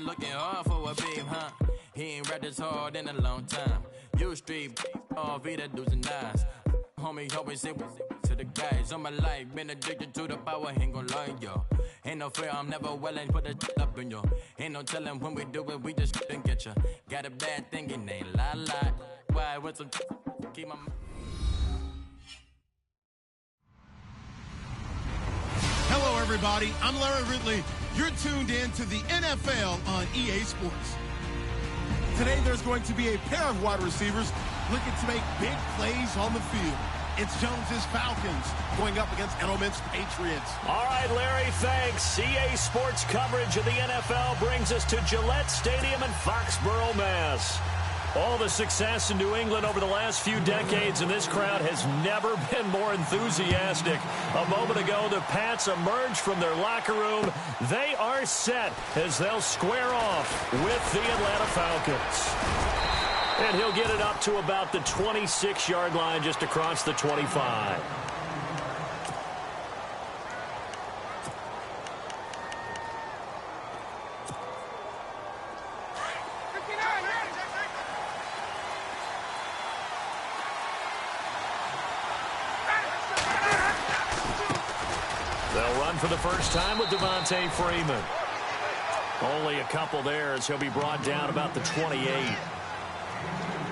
looking hard for a babe, huh? He ain't rapped this hard in a long time. You street, all Vita do's and eyes. Homie always say to the guys on my life, been addicted to the power, ain't gon' lie, yo. Ain't no fear, I'm never willing, put the up in yo. Ain't no telling when we do it, we just didn't get ya. Got a bad thing, it ain't la. Why, with some keep my... Hello, everybody. I'm Larry Ridley. You're tuned in to the NFL on EA Sports. Today, there's going to be a pair of wide receivers looking to make big plays on the field. It's Jones's Falcons going up against Edelman's Patriots. All right, Larry, thanks. EA Sports coverage of the NFL brings us to Gillette Stadium in Foxborough, Mass. All the success in New England over the last few decades, and this crowd has never been more enthusiastic. A moment ago, the Pats emerged from their locker room. They are set as they'll square off with the Atlanta Falcons. And he'll get it up to about the 26-yard line just across the 25. They'll run for the first time with Devontae Freeman. Only a couple there as he'll be brought down about the 28.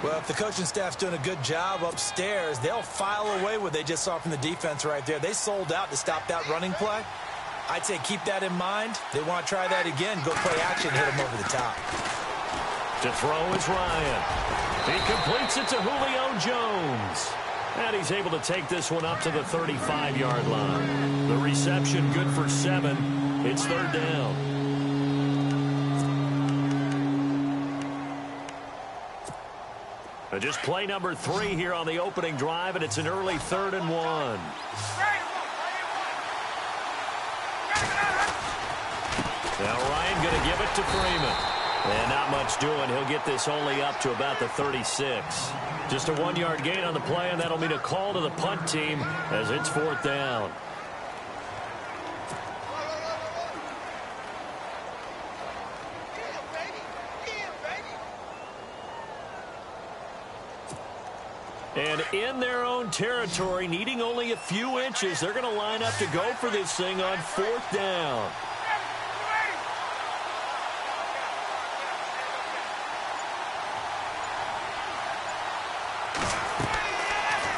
Well, if the coaching staff's doing a good job upstairs, they'll file away what they just saw from the defense right there. They sold out to stop that running play. I'd say keep that in mind. They want to try that again, go play action, hit them over the top. To throw is Ryan. He completes it to Julio Jones. And he's able to take this one up to the 35-yard line. The reception good for 7. It's third down. Just play number 3 here on the opening drive, and it's an early 3rd and 1. Now Ryan going to give it to Freeman. And not much doing. He'll get this only up to about the 36. Just a 1-yard gain on the play, and that'll mean a call to the punt team as it's 4th down. And in their own territory, needing only a few inches, they're going to line up to go for this thing on 4th down.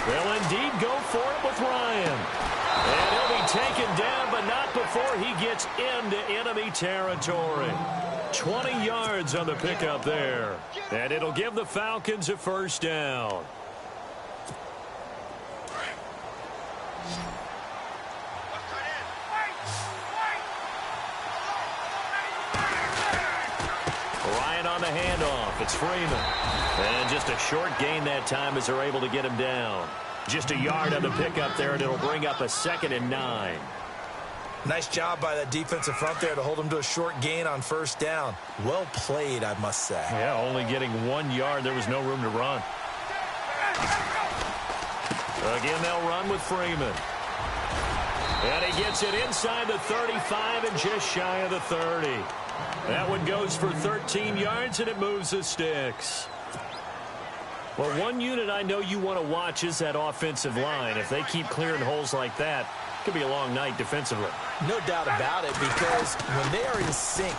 They'll indeed go for it with Ryan. And he'll be taken down, but not before he gets into enemy territory. 20 yards on the pickup there. And it'll give the Falcons a first down. Ryan on the handoff. It's Freeman. And just a short gain that time as they're able to get him down. Just a yard on the pickup there, and it'll bring up a 2nd and 9. Nice job by that defensive front there to hold him to a short gain on 1st down. Well played, I must say. Yeah, only getting 1 yard. There was no room to run. Again, they'll run with Freeman. And he gets it inside the 35 and just shy of the 30. That one goes for 13 yards, and it moves the sticks. Well, one unit I know you want to watch is that offensive line. If they keep clearing holes like that, it could be a long night defensively. No doubt about it, because when they are in sync,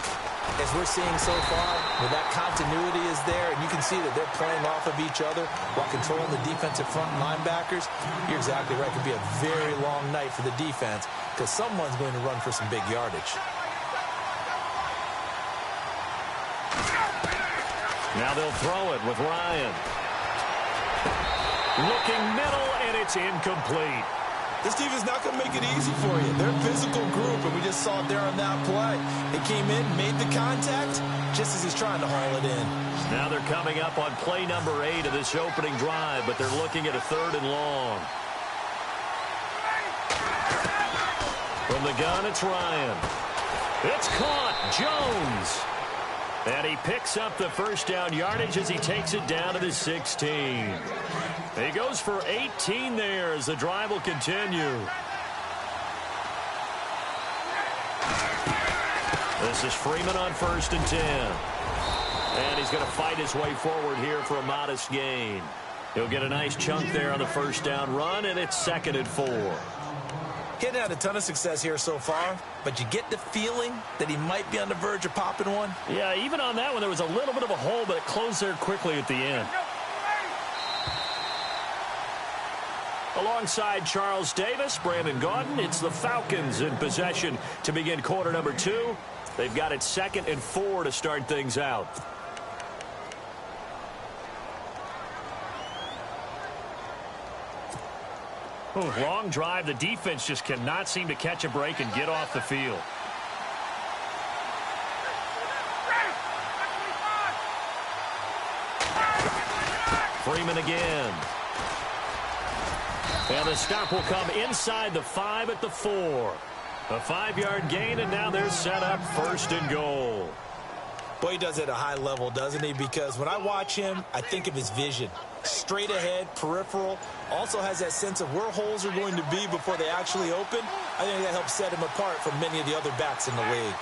as we're seeing so far, where that continuity is there, and you can see that they're playing off of each other while controlling the defensive front linebackers, you're exactly right. It could be a very long night for the defense because someone's going to run for some big yardage. Now they'll throw it with Ryan. Looking middle, and it's incomplete. This defense not going to make it easy for you. They're a physical group, and we just saw it there on that play. They came in, made the contact, just as he's trying to haul it in. Now they're coming up on play number 8 of this opening drive, but they're looking at a 3rd and long. From the gun, it's Ryan. It's caught. Jones. And he picks up the first down yardage as he takes it down to the 16. He goes for 18 there as the drive will continue. The This is Freeman on 1st and 10. And he's going to fight his way forward here for a modest gain. He'll get a nice chunk there on the first down run, and it's 2nd and 4. He hadn't had a ton of success here so far, but you get the feeling that he might be on the verge of popping one. Yeah, even on that one, there was a little bit of a hole, but it closed there quickly at the end. Alongside Charles Davis, Brandon Gaudin, it's the Falcons in possession to begin quarter number 2. They've got it 2nd and 4 to start things out. Long drive. The defense just cannot seem to catch a break and get off the field. Freeman again. And the stop will come inside the 5 at the 4. A 5-yard gain, and now they're set up 1st and goal. Boy, he does it at a high level, doesn't he? Because when I watch him, I think of his vision. Straight ahead, peripheral. Also has that sense of where holes are going to be before they actually open. I think that helps set him apart from many of the other backs in the league.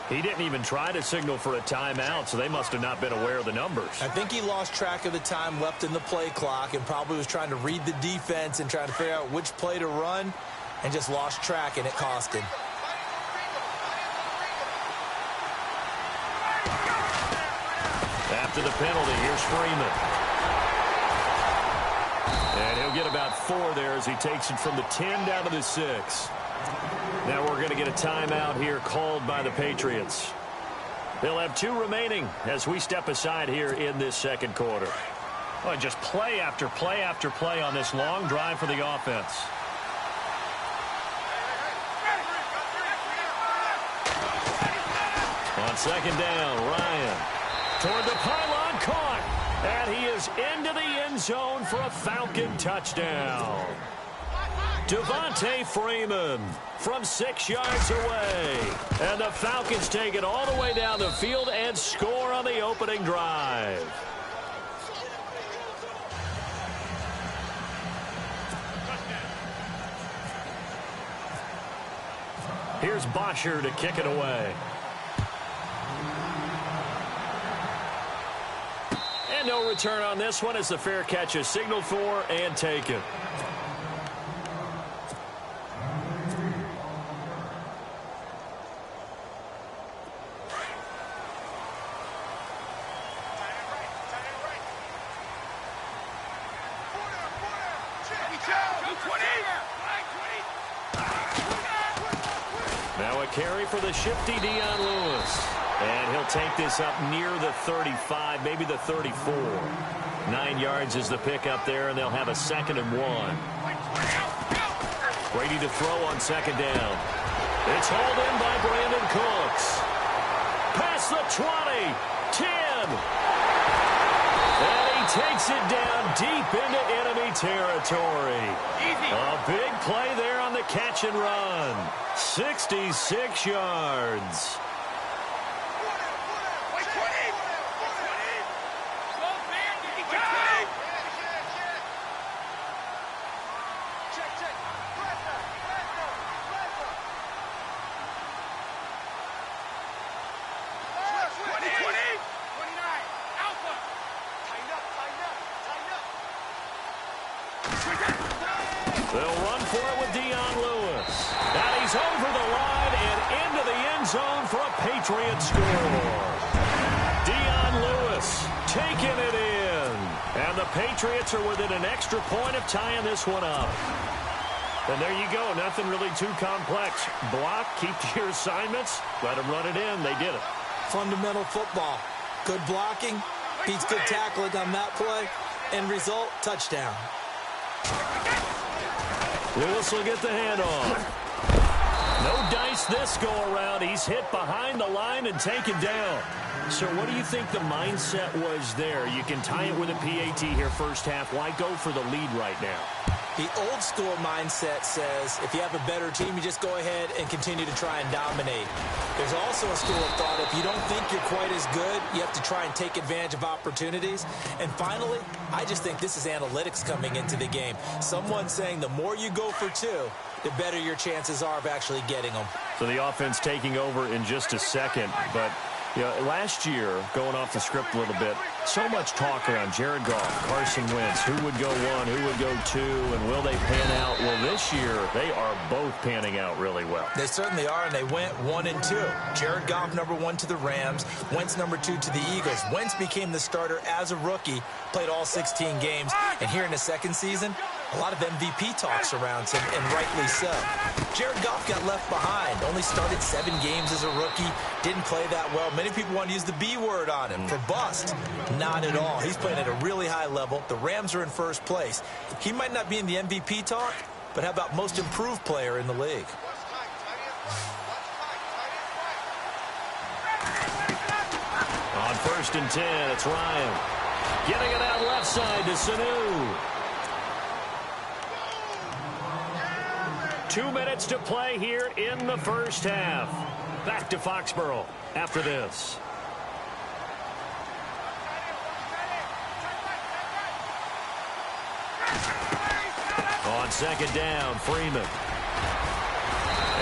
He didn't even try to signal for a timeout, so they must have not been aware of the numbers. I think he lost track of the time left in the play clock and probably was trying to read the defense and trying to figure out which play to run and just lost track, and it cost him. After the penalty, here's Freeman. And he'll get about 4 there as he takes it from the 10 down to the 6. Now we're going to get a timeout here called by the Patriots. They'll have 2 remaining as we step aside here in this second quarter. Oh, just play after play after play on this long drive for the offense. On 2nd down, Ryan toward the pylon, caught. And he is into the end zone for a Falcon touchdown. Devontae Freeman from 6 yards away. And the Falcons take it all the way down the field and score on the opening drive. Here's Bosher to kick it away. And no return on this one as the fair catch is signaled for and taken. Now a carry for the shifty Dion Lewis. And he'll take this up near the 35, maybe the 34. 9 yards is the pickup there, and they'll have a 2nd and 1. Brady to throw on 2nd down. It's hauled in by Brandon Cooks. Past the 20, 10. And he takes it down deep into enemy territory. A big play there on the catch and run. 66 yards. They'll run for it with Dion Lewis. And he's over the line and into the end zone for a Patriot score. Dion Lewis taking it in. And the Patriots are within an extra point of tying this one up. And there you go. Nothing really too complex. Block, keep to your assignments, let them run it in. They did it. Fundamental football. Good blocking, beats good tackling on that play. End result, touchdown. Lewis will get the handoff. No dice this go around. He's hit behind the line and taken down. So what do you think the mindset was there? You can tie it with a PAT here first half. Why go for the lead right now? The old school mindset says if you have a better team, you just go ahead and continue to try and dominate. There's also a school of thought, if you don't think you're quite as good, you have to try and take advantage of opportunities. And finally, I just think this is analytics coming into the game. Someone saying the more you go for two, the better your chances are of actually getting them. So the offense taking over in just a second, but last year, going off the script a little bit, so much talk around Jared Goff, Carson Wentz, who would go one, who would go two, and will they pan out? Well, this year, they are both panning out really well. They certainly are, and they went 1 and 2. Jared Goff, number 1 to the Rams. Wentz, number 2 to the Eagles. Wentz became the starter as a rookie, played all 16 games, and here in his second season, a lot of MVP talk surrounds him, and rightly so. Jared Goff got left behind, only started 7 games as a rookie, didn't play that well. Many people want to use the B word on him for bust. Not at all. He's playing at a really high level. The Rams are in first place. He might not be in the MVP talk, but how about most improved player in the league? On 1st and 10, it's Ryan. Getting it out left side to Sanu. 2 minutes to play here in the first half. Back to Foxborough after this. On 2nd down, Freeman.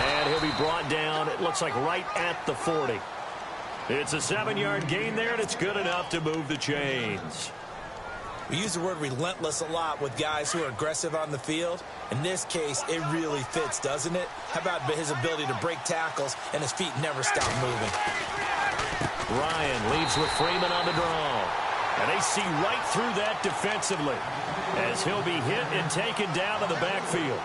And he'll be brought down, it looks like right at the 40. It's a 7-yard gain there, and it's good enough to move the chains. We use the word relentless a lot with guys who are aggressive on the field. In this case, it really fits, doesn't it? How about his ability to break tackles and his feet never stop moving? Ryan leads with Freeman on the draw. And they see right through that defensively as he'll be hit and taken down to the backfield.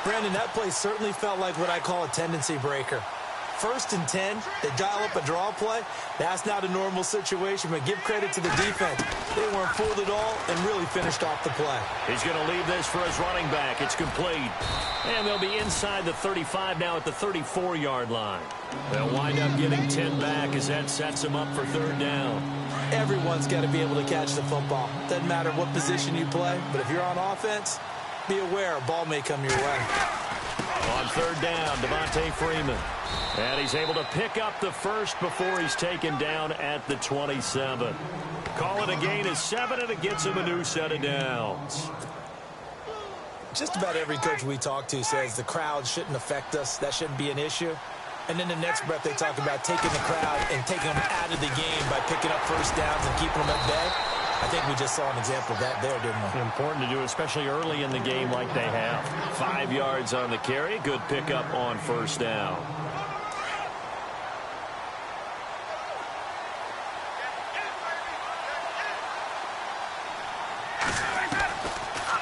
Brandon, that play certainly felt like what I call a tendency breaker. 1st and 10, they dial up a draw play. That's not a normal situation, but give credit to the defense. They weren't fooled at all and really finished off the play. He's going to leave this for his running back. It's complete. And they'll be inside the 35 now at the 34-yard line. They'll wind up getting 10 back as that sets them up for 3rd down. Everyone's got to be able to catch the football. Doesn't matter what position you play, but if you're on offense, be aware a ball may come your way. On 3rd down, Devontae Freeman. And he's able to pick up the first before he's taken down at the 27. Call it a gain of 7, and it gets him a new set of downs. Just about every coach we talk to says the crowd shouldn't affect us. That shouldn't be an issue. And in the next breath, they talk about taking the crowd and taking them out of the game by picking up first downs and keeping them at bay. I think we just saw an example of that there, didn't we? Important to do, especially early in the game like they have. 5 yards on the carry. Good pickup on 1st down.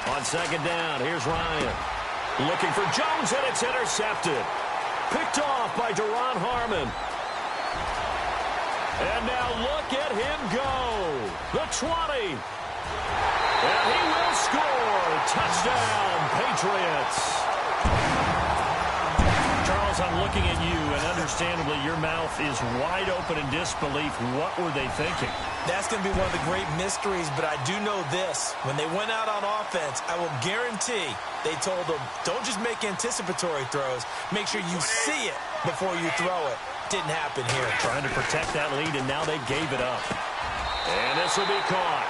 On 2nd down, here's Ryan. Looking for Jones, and it's intercepted. Picked off by Deron Harmon. And now look at him go. The 20. And he will score. Touchdown, Patriots. Charles, I'm looking at you, and understandably, your mouth is wide open in disbelief. What were they thinking? That's going to be one of the great mysteries, but I do know this. When they went out on offense, I will guarantee they told them, don't just make anticipatory throws. Make sure you see it before you throw it. Didn't happen here. Trying to protect that lead, and now they gave it up. And this will be caught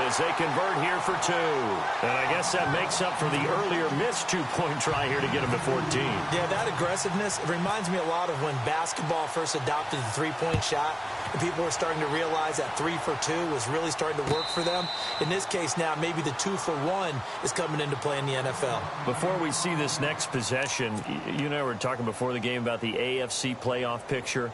as they convert here for 2. And I guess that makes up for the earlier missed 2-point try here to get them to 14. Yeah, that aggressiveness, it reminds me a lot of when basketball first adopted the three-point shot. And people were starting to realize that 3 for 2 was really starting to work for them. In this case now, maybe the 2 for 1 is coming into play in the NFL. Before we see this next possession, you and I were talking before the game about the AFC playoff picture.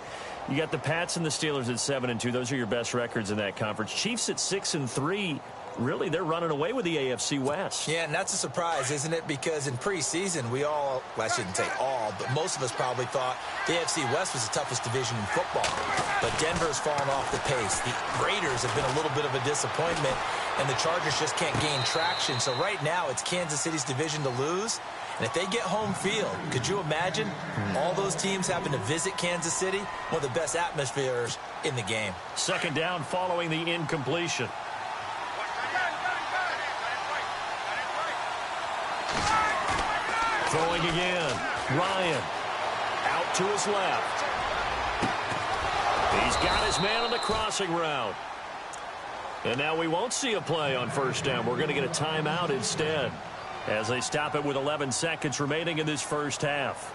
You got the Pats and the Steelers at 7-2. Those are your best records in that conference. Chiefs at 6-3. Really, they're running away with the AFC West. Yeah, and that's a surprise, isn't it? Because in preseason, we all, well, I shouldn't say all, but most of us probably thought the AFC West was the toughest division in football. But Denver's fallen off the pace. The Raiders have been a little bit of a disappointment, and the Chargers just can't gain traction. So right now, it's Kansas City's division to lose. And if they get home field, could you imagine all those teams having to visit Kansas City? One of the best atmospheres in the game. 2nd down following the incompletion. Throwing again. Ryan out to his left. He's got his man on the crossing route. And now we won't see a play on first down. We're going to get a timeout instead as they stop it with 11 seconds remaining in this first half.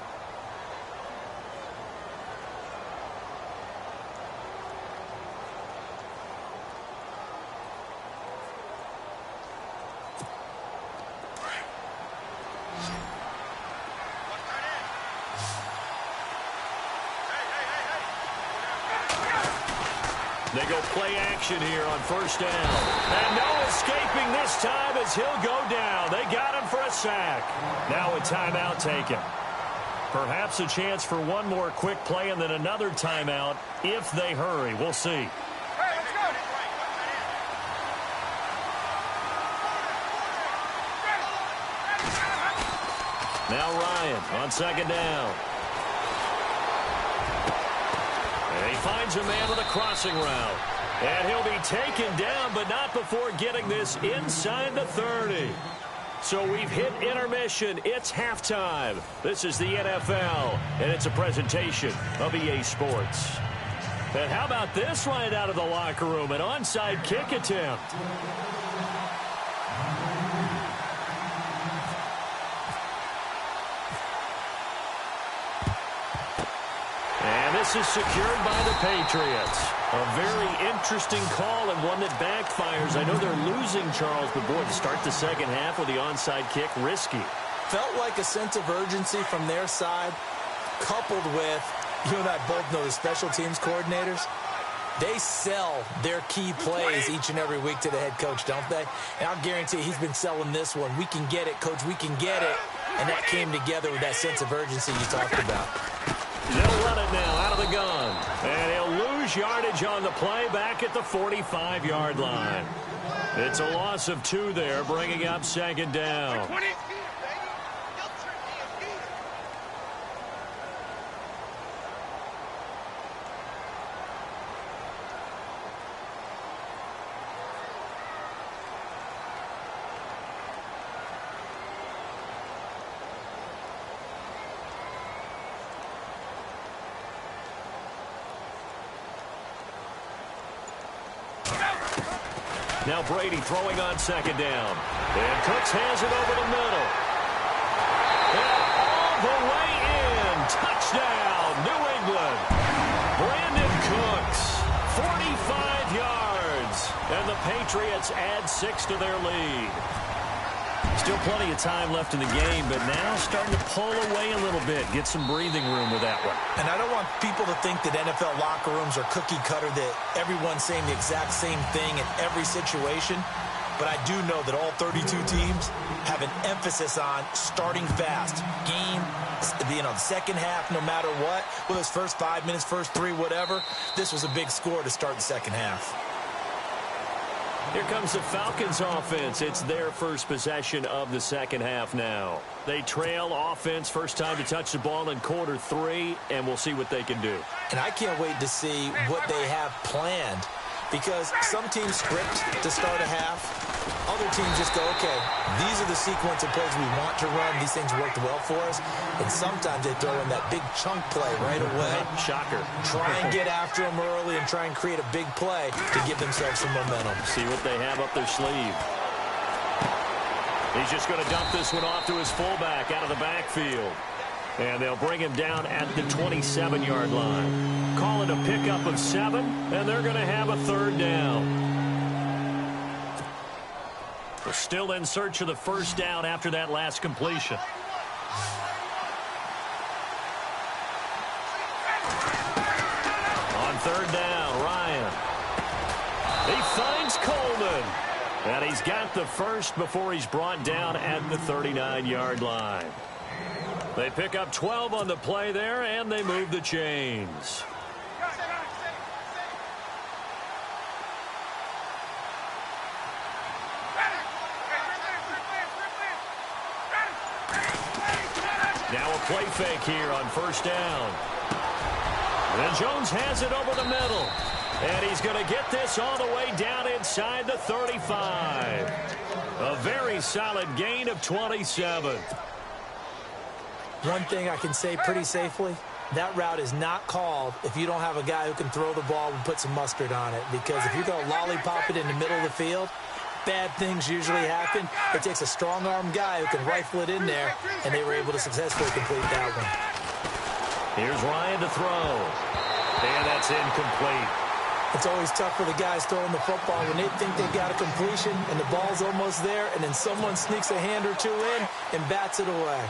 They go play action here on first down. And no escaping this time as he'll go down. They got him for a sack. Now a timeout taken. Perhaps a chance for one more quick play and then another timeout if they hurry. We'll see. Now Ryan on second down. And he finds a man on the crossing route. And he'll be taken down, but not before getting this inside the 30. So we've hit intermission. It's halftime. This is the NFL, and it's a presentation of EA Sports. And how about this right out of the locker room? An onside kick attempt. This is secured by the Patriots. A very interesting call and one that backfires. I know they're losing, Charles, but boy, to start the second half with the onside kick, risky. Felt like a sense of urgency from their side, coupled with, you and I both know the special teams coordinators. They sell their key plays each and every week to the head coach, don't they? And I'll guarantee he's been selling this one. We can get it, coach, we can get it. And that came together with that sense of urgency you talked about. They'll run it now out of the gun. And he'll lose yardage on the play back at the 45-yard line. It's a loss of 2 there, bringing up second down. Now Brady throwing on second down. And Cooks has it over the middle. And all the way in. Touchdown, New England. Brandon Cooks, 45 yards. And the Patriots add 6 to their lead. Still plenty of time left in the game, but now starting to pull away a little bit. Get some breathing room with that one. And I don't want people to think that NFL locker rooms are cookie cutter, that everyone's saying the exact same thing in every situation. But I do know that all 32 teams have an emphasis on starting fast. Game, the second half, no matter what. Well, those first 5 minutes, first 3, whatever. This was a big score to start the second half. Here comes the Falcons offense. It's their first possession of the second half now. They trail offense, first time to touch the ball in quarter 3, and we'll see what they can do. And I can't wait to see what they have planned, because some teams script to start a half. Other teams just go, okay, these are the sequence of plays we want to run. These things worked well for us. And sometimes they throw in that big chunk play right away. Shocker. Try and get after them early and try and create a big play to give themselves some momentum. See what they have up their sleeve. He's just going to dump this one off to his fullback out of the backfield. And they'll bring him down at the 27-yard line. Call it a pickup of 7, and they're going to have a third down. We're still in search of the first down after that last completion. On third down, Ryan. He finds Coleman. And he's got the first before he's brought down at the 39-yard line. They pick up 12 on the play there, and they move the chains. Now a play fake here on first down. And Jones has it over the middle. And he's going to get this all the way down inside the 35. A very solid gain of 27. One thing I can say pretty safely, that route is not called if you don't have a guy who can throw the ball and put some mustard on it. Because if you're going to lollipop it in the middle of the field, bad things usually happen. It takes a strong-arm guy who can rifle it in there, and they were able to successfully complete that one. Here's Ryan to throw. And that's incomplete. It's always tough for the guys throwing the football when they think they got a completion and the ball's almost there, and then someone sneaks a hand or two in and bats it away.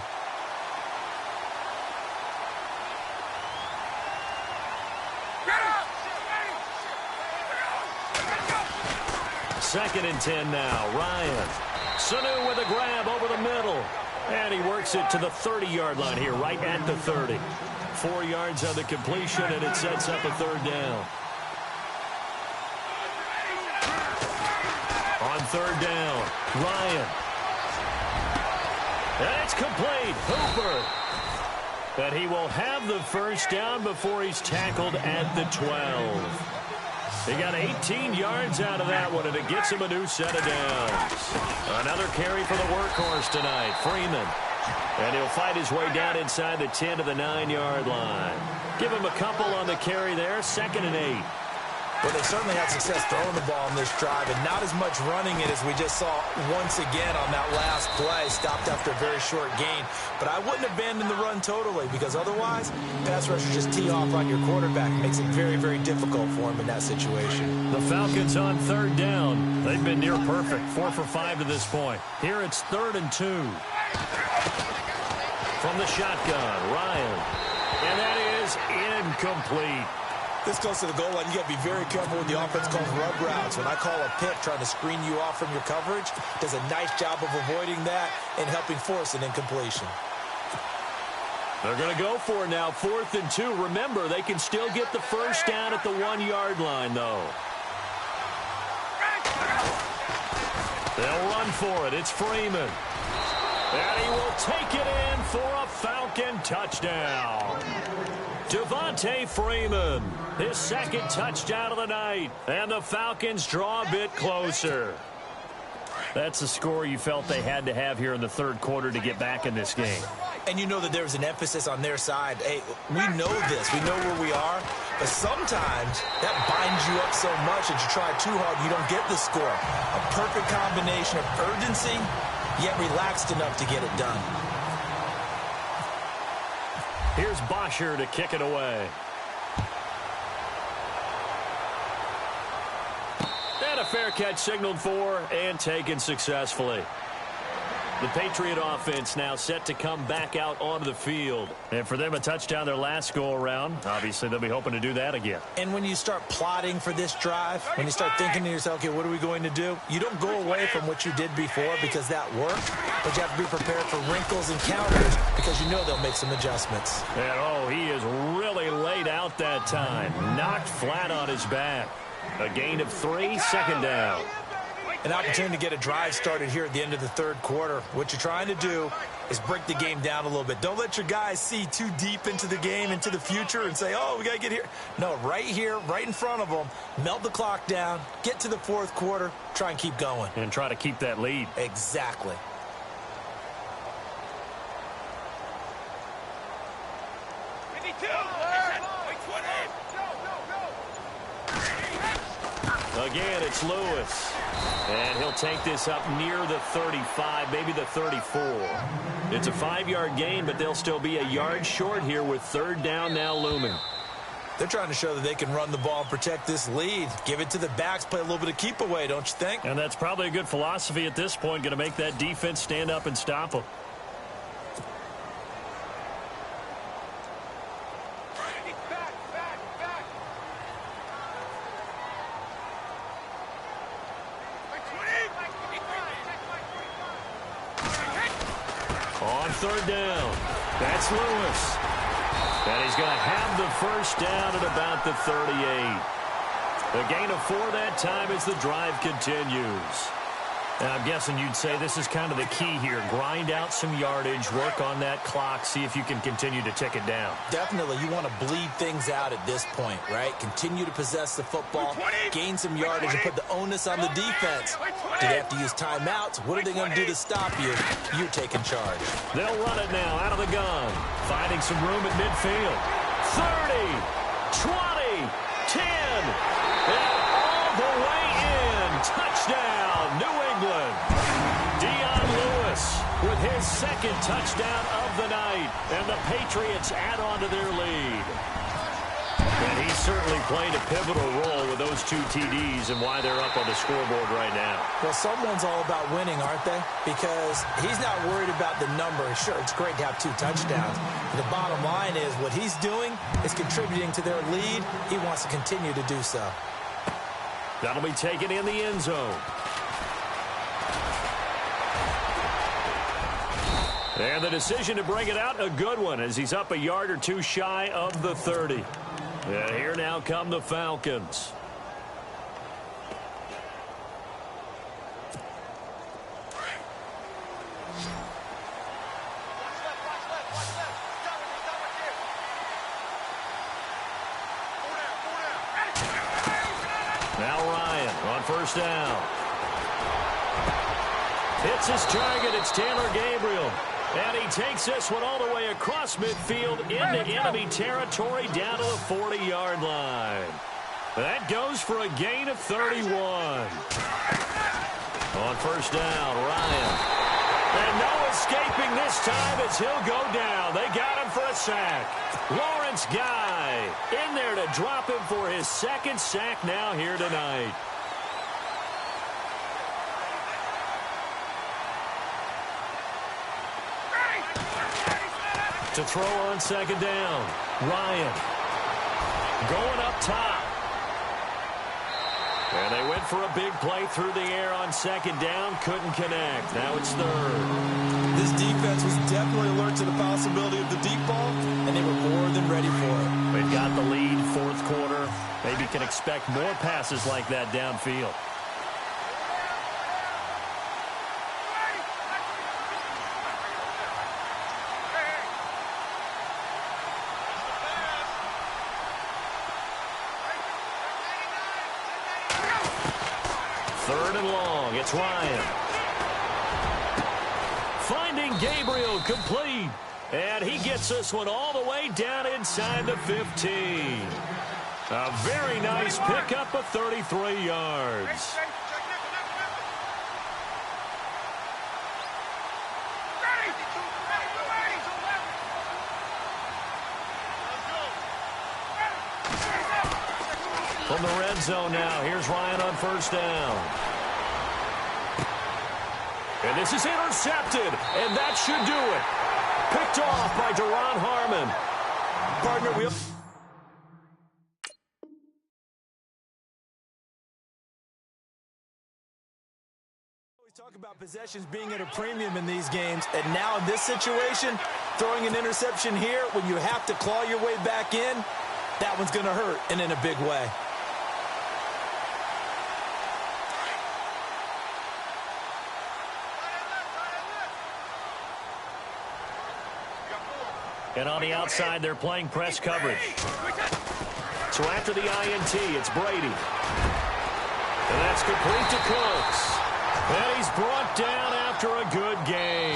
2nd and 10 now. Ryan. Sanu with a grab over the middle. And he works it to the 30-yard line here, right at the 30. 4 yards on the completion, and it sets up a 3rd down. On 3rd down, Ryan. And it's complete. Hooper. But he will have the 1st down before he's tackled at the 12. He got 18 yards out of that one, and it gets him a new set of downs. Another carry for the workhorse tonight, Freeman. And he'll fight his way down inside the 10 to the 9-yard line. Give him a couple on the carry there, 2nd and 8. Well, they certainly had success throwing the ball in this drive, and not as much running it as we just saw once again on that last play. Stopped after a very short gain. But I wouldn't abandon the run totally, because otherwise, pass rushers just tee off on your quarterback. It makes it very, very difficult for him in that situation. The Falcons on 3rd down. They've been near perfect, 4 for 5 to this point. Here it's 3rd and 2. From the shotgun, Ryan. And that is incomplete. This goes to the goal line. You got to be very careful when the offense calls rub routes. When I call a pick trying to screen you off from your coverage, does a nice job of avoiding that and helping force an incompletion. They're going to go for it now, 4th and 2. Remember, they can still get the 1st down at the 1-yard line, though. They'll run for it. It's Freeman. And he will take it in for a Falcon touchdown. Devontae Freeman, his 2nd touchdown of the night. And the Falcons draw a bit closer. That's the score you felt they had to have here in the 3rd quarter to get back in this game. And you know that there was an emphasis on their side. Hey, we know this. We know where we are. But sometimes that binds you up so much that you try too hard, you don't get the score. A perfect combination of urgency, yet relaxed enough to get it done. Here's Bosher to kick it away. And a fair catch signaled for and taken successfully. The Patriot offense now set to come back out onto the field. And for them, a touchdown their last go-around. Obviously, they'll be hoping to do that again. And when you start plotting for this drive, when you start thinking to yourself, okay, what are we going to do? You don't go away from what you did before because that worked, but you have to be prepared for wrinkles and counters because you know they'll make some adjustments. And, oh, he is really laid out that time. Knocked flat on his back. A gain of 3, 2nd down. An opportunity to get a drive started here at the end of the 3rd quarter. What you're trying to do is break the game down a little bit. Don't let your guys see too deep into the game, into the future, and say, oh, we got to get here. No, right here, right in front of them, melt the clock down, get to the 4th quarter, try and keep going. And try to keep that lead. Exactly. Again, it's Lewis. And he'll take this up near the 35, maybe the 34. It's a 5-yard gain, but they'll still be a yard short here with 3rd down now looming. They're trying to show that they can run the ball and protect this lead. Give it to the backs, play a little bit of keep away, don't you think? And that's probably a good philosophy at this point, going to make that defense stand up and stop them. On 3rd down, that's Lewis. And he's going to have the 1st down at about the 38. A gain of 4 that time as the drive continues. I'm guessing you'd say this is kind of the key here. Grind out some yardage, work on that clock, see if you can continue to tick it down. Definitely. You want to bleed things out at this point, right? Continue to possess the football, gain some yardage, and put the onus on the defense. Do they have to use timeouts? What are they going to do to stop you? You're taking charge. They'll run it now out of the gun. Finding some room at midfield. 30, 20, 10, and all the way in. Touchdown, New England. Dion Lewis with his second touchdown of the night, and the Patriots add on to their lead. And he certainly played a pivotal role with those 2 TDs and why they're up on the scoreboard right now. Well, someone's all about winning, aren't they? Because he's not worried about the number. Sure, it's great to have 2 touchdowns. But the bottom line is what he's doing is contributing to their lead. He wants to continue to do so. That'll be taken in the end zone. And the decision to bring it out, a good one, as he's up a yard or 2 shy of the 30. And here now come the Falcons. Now Ryan on first down. Hits his target. It's Taylor Gabriel. And he takes this one all the way across midfield into enemy territory down to the 40-yard line. That goes for a gain of 31. On first down, Ryan. And no escaping this time as he'll go down. They got him for a sack. Lawrence Guy in there to drop him for his second sack now here tonight. To throw on second down, Ryan going up top. And they went for a big play through the air on second down, couldn't connect. Now it's third. This defense was definitely alert to the possibility of the deep ball, and they were more than ready for it. They've got the lead, fourth quarter. Maybe can expect more passes like that downfield. Third and long, it's Ryan. Finding Gabriel complete. And he gets this one all the way down inside the 15. A very nice pickup of 33 yards. From the red zone now, here's Ryan on first down. And this is intercepted, and that should do it. Picked off by Deron Harmon. Partner, we talk about possessions being at a premium in these games, and now in this situation, throwing an interception here when you have to claw your way back in, that one's going to hurt, and in a big way. And on the outside, they're playing press coverage. So after the INT, it's Brady. And that's complete to Cooks. And he's brought down after a good gain.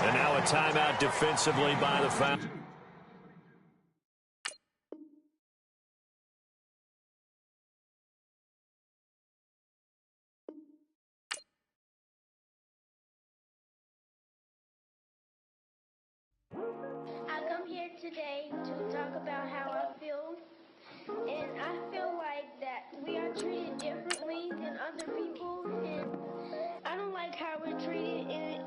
And now a timeout defensively by the Falcons. I come here today to talk about how I feel, and I feel like that we are treated differently than other people, and I don't like how we're treated, and